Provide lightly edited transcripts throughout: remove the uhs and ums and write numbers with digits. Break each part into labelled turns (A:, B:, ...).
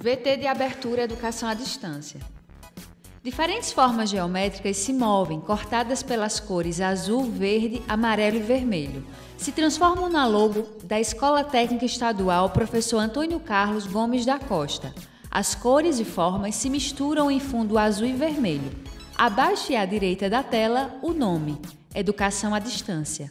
A: VT de abertura Educação à Distância. Diferentes formas geométricas se movem, cortadas pelas cores azul, verde, amarelo e vermelho. Se transformam na logo da Escola Técnica Estadual Professor Antônio Carlos Gomes da Costa. As cores e formas se misturam em fundo azul e vermelho. Abaixo e à direita da tela, o nome: Educação à Distância.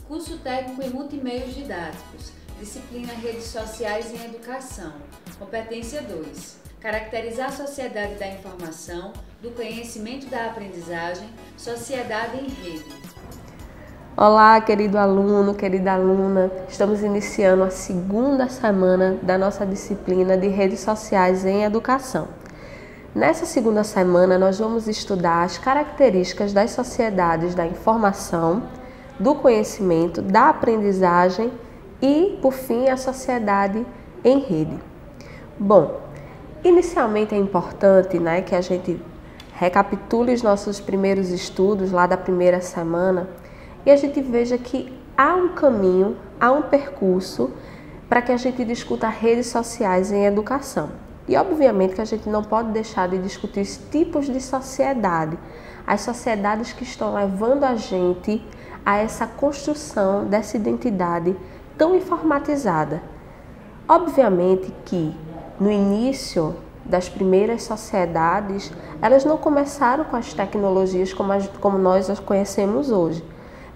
A: Curso técnico em multimeios didáticos. Disciplina Redes Sociais em Educação. Competência 2. Caracterizar a sociedade da informação, do conhecimento da aprendizagem, sociedade em rede.
B: Olá, querido aluno, querida aluna. Estamos iniciando a segunda semana da nossa disciplina de Redes Sociais em Educação. Nessa segunda semana, nós vamos estudar as características das sociedades da informação, do conhecimento, da aprendizagem e, por fim, a sociedade em rede. Bom, inicialmente é importante, que a gente recapitule os nossos primeiros estudos lá da primeira semana e a gente veja que há um caminho, há um percurso para que a gente discuta redes sociais em educação. E obviamente que a gente não pode deixar de discutir os tipos de sociedade, as sociedades que estão levando a gente a essa construção dessa identidade tão informatizada. Obviamente que no início das primeiras sociedades, elas não começaram com as tecnologias como nós as conhecemos hoje.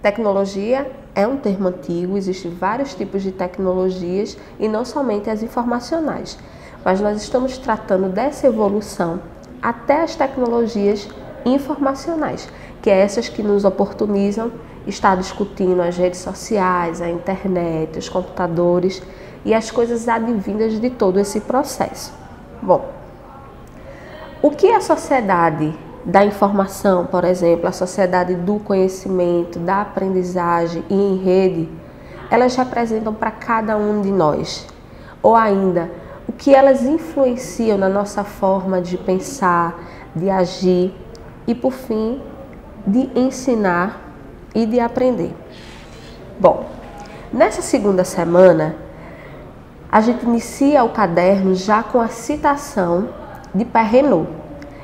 B: Tecnologia é um termo antigo, existem vários tipos de tecnologias e não somente as informacionais. Mas nós estamos tratando dessa evolução até as tecnologias informacionais, que é essas que nos oportunizam estar discutindo as redes sociais, a internet, os computadores e as coisas advindas de todo esse processo. Bom, o que a sociedade da informação, por exemplo, a sociedade do conhecimento, da aprendizagem e em rede, elas representam para cada um de nós? Ou ainda, o que elas influenciam na nossa forma de pensar, de agir e, por fim, de ensinar e de aprender? Bom, nessa segunda semana, a gente inicia o caderno já com a citação de Perrenot.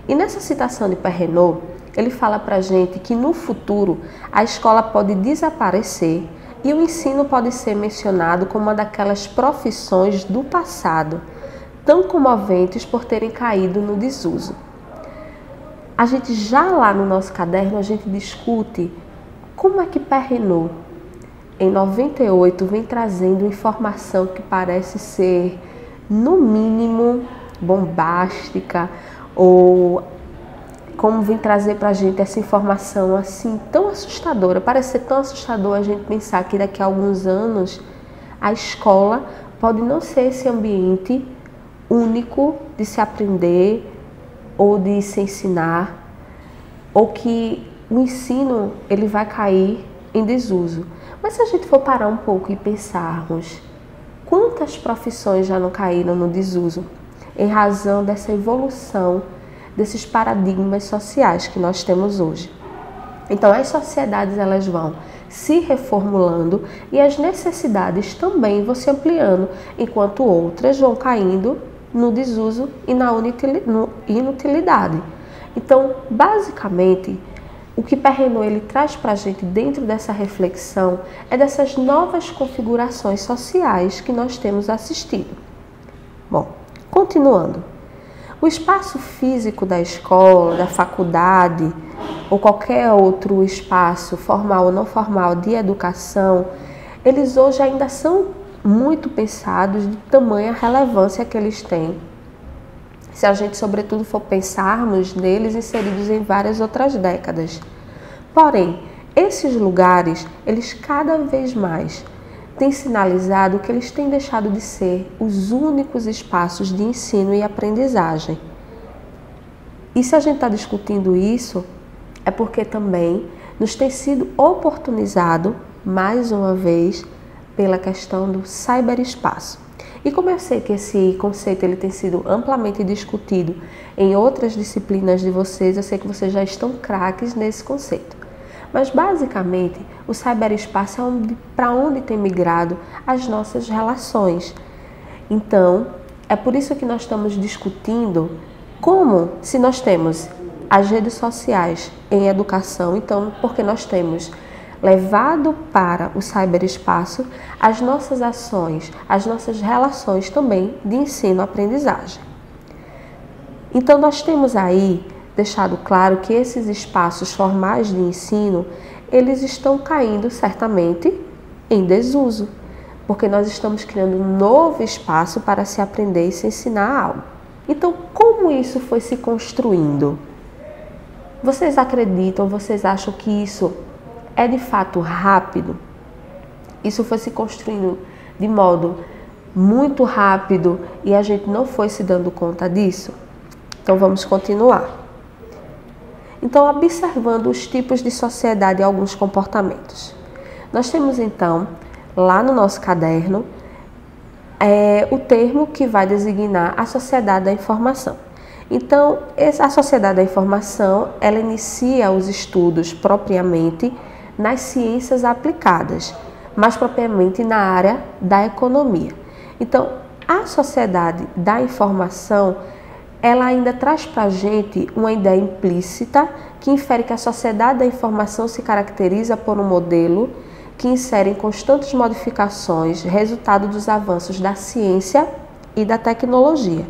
B: E nessa citação de Perrenot, ele fala para a gente que no futuro a escola pode desaparecer e o ensino pode ser mencionado como uma daquelas profissões do passado, tão comoventes por terem caído no desuso. A gente já lá no nosso caderno, a gente discute como é que Perrenot, em 98, vem trazendo informação que parece ser, no mínimo, bombástica, ou como vem trazer para a gente essa informação assim tão assustadora. Parece ser tão assustador a gente pensar que daqui a alguns anos a escola pode não ser esse ambiente único de se aprender ou de se ensinar, ou que o ensino ele vai cair em desuso. Mas se a gente for parar um pouco e pensarmos quantas profissões já não caíram no desuso em razão dessa evolução desses paradigmas sociais que nós temos hoje. Então as sociedades elas vão se reformulando e as necessidades também vão se ampliando, enquanto outras vão caindo no desuso e na inutilidade. Então, basicamente, o que Perrenot ele traz para a gente dentro dessa reflexão é dessas novas configurações sociais que nós temos assistido. Bom, continuando. O espaço físico da escola, da faculdade ou qualquer outro espaço formal ou não formal de educação, eles hoje ainda são muito pensados de tamanha relevância que eles têm. Se a gente, sobretudo, for pensarmos neles inseridos em várias outras décadas. Porém, esses lugares, eles cada vez mais têm sinalizado que eles têm deixado de ser os únicos espaços de ensino e aprendizagem. E se a gente está discutindo isso, é porque também nos tem sido oportunizado, mais uma vez, pela questão do cyberespaço. E como eu sei que esse conceito ele tem sido amplamente discutido em outras disciplinas de vocês, eu sei que vocês já estão craques nesse conceito. Mas basicamente o cyberespaço é para onde tem migrado as nossas relações. Então, É por isso que nós estamos discutindo como, se nós temos as redes sociais em educação, então, porque nós temos levado para o ciberespaço as nossas ações, as nossas relações também de ensino-aprendizagem. Então, nós temos aí deixado claro que esses espaços formais de ensino, eles estão caindo certamente em desuso, porque nós estamos criando um novo espaço para se aprender e se ensinar algo. Então, como isso foi se construindo? Vocês acreditam, vocês acham que isso é de fato rápido? Isso foi se construindo de modo muito rápido e a gente não foi se dando conta disso? Então vamos continuar. Então, observando os tipos de sociedade e alguns comportamentos. Nós temos então, lá no nosso caderno, o termo que vai designar a sociedade da informação. Então, a sociedade da informação, ela inicia os estudos propriamente nas ciências aplicadas, mais propriamente na área da economia. Então, a sociedade da informação, ela ainda traz para a gente uma ideia implícita que infere que a sociedade da informação se caracteriza por um modelo que insere em constantes modificações, resultado dos avanços da ciência e da tecnologia.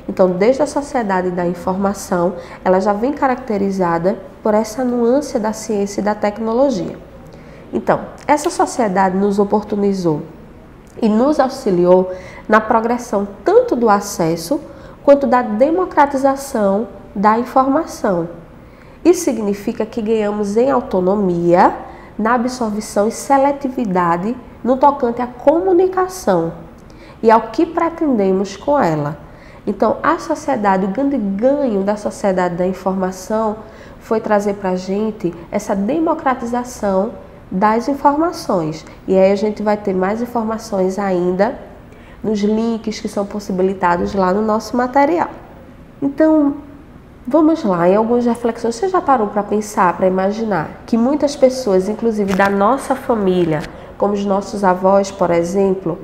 B: Então, desde a sociedade da informação, ela já vem caracterizada por essa nuance da ciência e da tecnologia. Então, essa sociedade nos oportunizou e nos auxiliou na progressão tanto do acesso quanto da democratização da informação. Isso significa que ganhamos em autonomia, na absorção e seletividade no tocante à comunicação e ao que pretendemos com ela. Então, a sociedade, o grande ganho da sociedade da informação foi trazer para a gente essa democratização das informações. E aí a gente vai ter mais informações ainda nos links que são possibilitados lá no nosso material. Então, vamos lá, em algumas reflexões. Você já parou para pensar, para imaginar que muitas pessoas, inclusive da nossa família, como os nossos avós, por exemplo,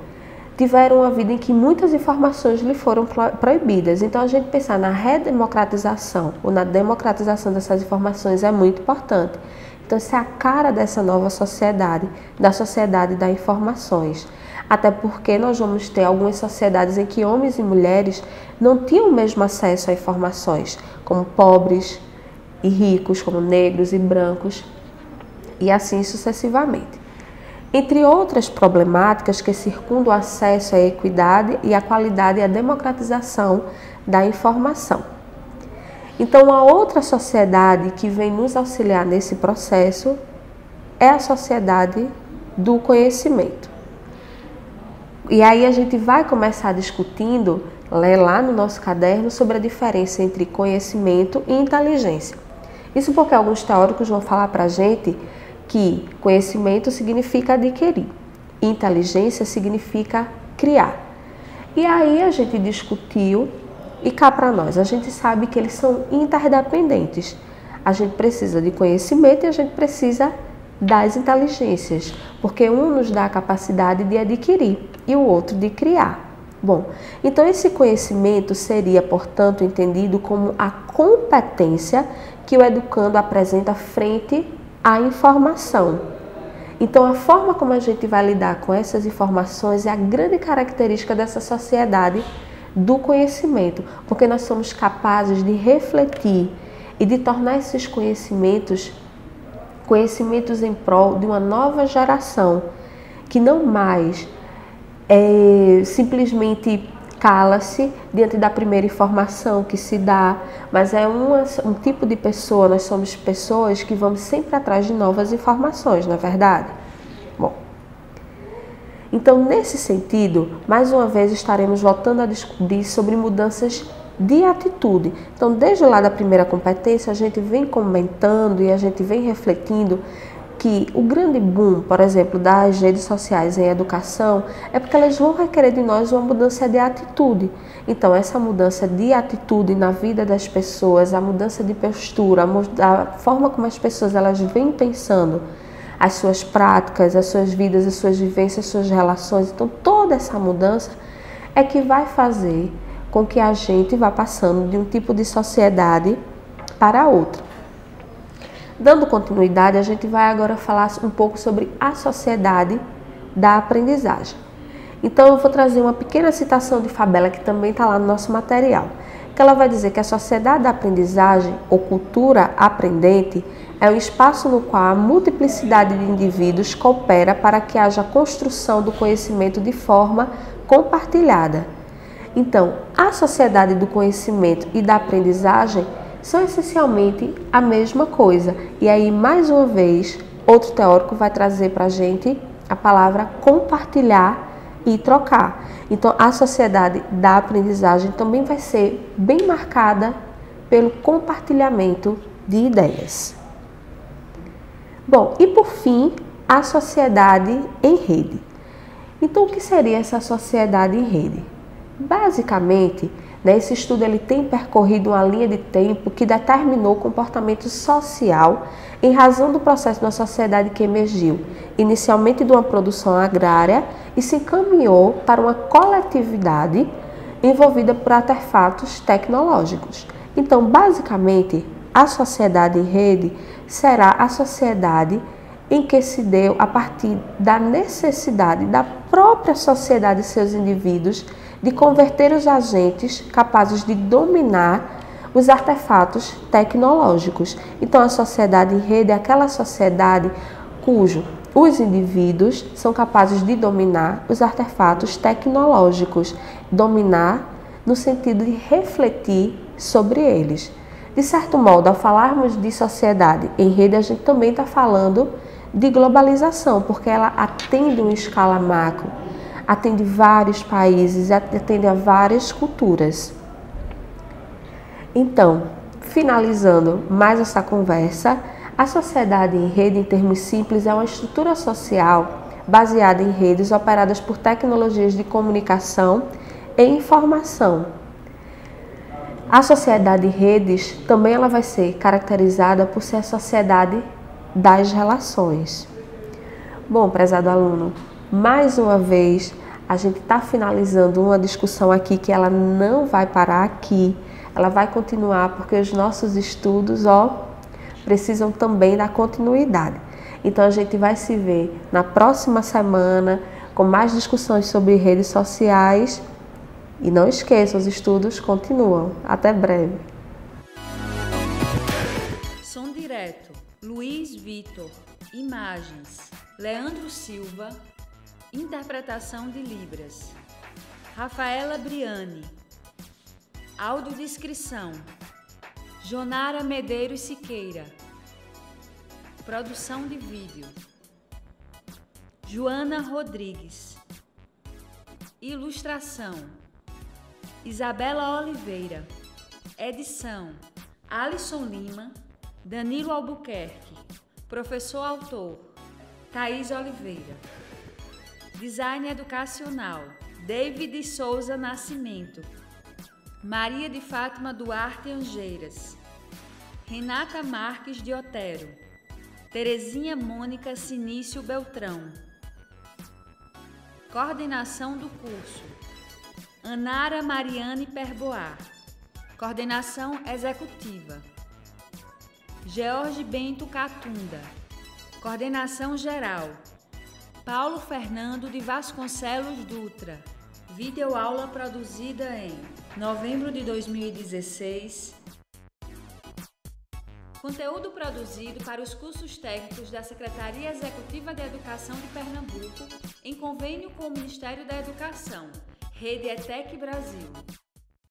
B: tiveram uma vida em que muitas informações lhe foram proibidas. Então, a gente pensar na redemocratização ou na democratização dessas informações é muito importante. Então, essa é a cara dessa nova sociedade, da sociedade das informações. Até porque nós vamos ter algumas sociedades em que homens e mulheres não tinham o mesmo acesso a informações, como pobres e ricos, como negros e brancos, e assim sucessivamente. Entre outras problemáticas que circundam o acesso à equidade e à qualidade e à democratização da informação. Então, a outra sociedade que vem nos auxiliar nesse processo é a sociedade do conhecimento. E aí a gente vai começar discutindo lá no nosso caderno sobre a diferença entre conhecimento e inteligência. Isso porque alguns teóricos vão falar para a gente que conhecimento significa adquirir, inteligência significa criar. E aí a gente discutiu e cá para nós, a gente sabe que eles são interdependentes. A gente precisa de conhecimento e a gente precisa das inteligências, porque um nos dá a capacidade de adquirir e o outro de criar. Bom, então esse conhecimento seria, portanto, entendido como a competência que o educando apresenta frente à informação. Então, a forma como a gente vai lidar com essas informações é a grande característica dessa sociedade do conhecimento, porque nós somos capazes de refletir e de tornar esses conhecimentos em prol de uma nova geração, que não mais simplesmente cala-se diante da primeira informação que se dá, mas é um tipo de pessoa, nós somos pessoas que vamos sempre atrás de novas informações, não é verdade? Bom, então nesse sentido, mais uma vez estaremos voltando a discutir sobre mudanças de atitude. Então, desde lá da primeira competência, a gente vem comentando e a gente vem refletindo que o grande boom, por exemplo, das redes sociais em educação é porque elas vão requerer de nós uma mudança de atitude. Então, essa mudança de atitude na vida das pessoas, a mudança de postura, a forma como as pessoas elas vêm pensando as suas práticas, as suas vidas, as suas vivências, as suas relações. Então, toda essa mudança é que vai fazer com que a gente vá passando de um tipo de sociedade para outra. Dando continuidade, a gente vai agora falar um pouco sobre a sociedade da aprendizagem. Então, eu vou trazer uma pequena citação de Fabela, que também está lá no nosso material, que ela vai dizer que a sociedade da aprendizagem, ou cultura aprendente, é um espaço no qual a multiplicidade de indivíduos coopera para que haja construção do conhecimento de forma compartilhada. Então, a sociedade do conhecimento e da aprendizagem são essencialmente a mesma coisa. E aí, mais uma vez, outro teórico vai trazer para a gente a palavra compartilhar e trocar. Então, a sociedade da aprendizagem também vai ser bem marcada pelo compartilhamento de ideias. Bom, e por fim, a sociedade em rede. Então, o que seria essa sociedade em rede? Basicamente, esse estudo ele tem percorrido uma linha de tempo que determinou o comportamento social em razão do processo de uma sociedade que emergiu, inicialmente de uma produção agrária e se encaminhou para uma coletividade envolvida por artefatos tecnológicos. Então, basicamente, a sociedade em rede será a sociedade em que se deu a partir da necessidade da própria sociedade e seus indivíduos de converter os agentes capazes de dominar os artefatos tecnológicos. Então, a sociedade em rede é aquela sociedade cujo os indivíduos são capazes de dominar os artefatos tecnológicos, dominar no sentido de refletir sobre eles. De certo modo, ao falarmos de sociedade em rede, a gente também está falando de globalização, porque ela atende uma escala macro, atende vários países, atende a várias culturas. Então, finalizando mais essa conversa, a sociedade em rede, em termos simples, é uma estrutura social baseada em redes operadas por tecnologias de comunicação e informação. A sociedade em redes também ela vai ser caracterizada por ser a sociedade das relações. Bom, prezado aluno, mais uma vez a gente está finalizando uma discussão aqui que ela não vai parar aqui, ela vai continuar porque os nossos estudos, precisam também da continuidade. Então a gente vai se ver na próxima semana com mais discussões sobre redes sociais e não esqueça, os estudos continuam. Até breve.
A: Som direto, Luiz Vitor. Imagens, Leandro Silva. Interpretação de Libras, Rafaela Briani. Audiodescrição, Jonara Medeiros Siqueira. Produção de vídeo, Joana Rodrigues. Ilustração, Isabela Oliveira. Edição, Alisson Lima, Danilo Albuquerque. Professor autor, Thaís Oliveira. Design educacional, David Souza Nascimento. Maria de Fátima Duarte Angeiras. Renata Marques de Otero. Terezinha Mônica Sinício Beltrão. Coordenação do curso, Anara Mariane Perboar. Coordenação executiva, George Bento Catunda. Coordenação geral, Paulo Fernando de Vasconcelos Dutra. Videoaula produzida em novembro de 2016. Conteúdo produzido para os cursos técnicos da Secretaria Executiva de Educação de Pernambuco, em convênio com o Ministério da Educação, Rede ETEC Brasil.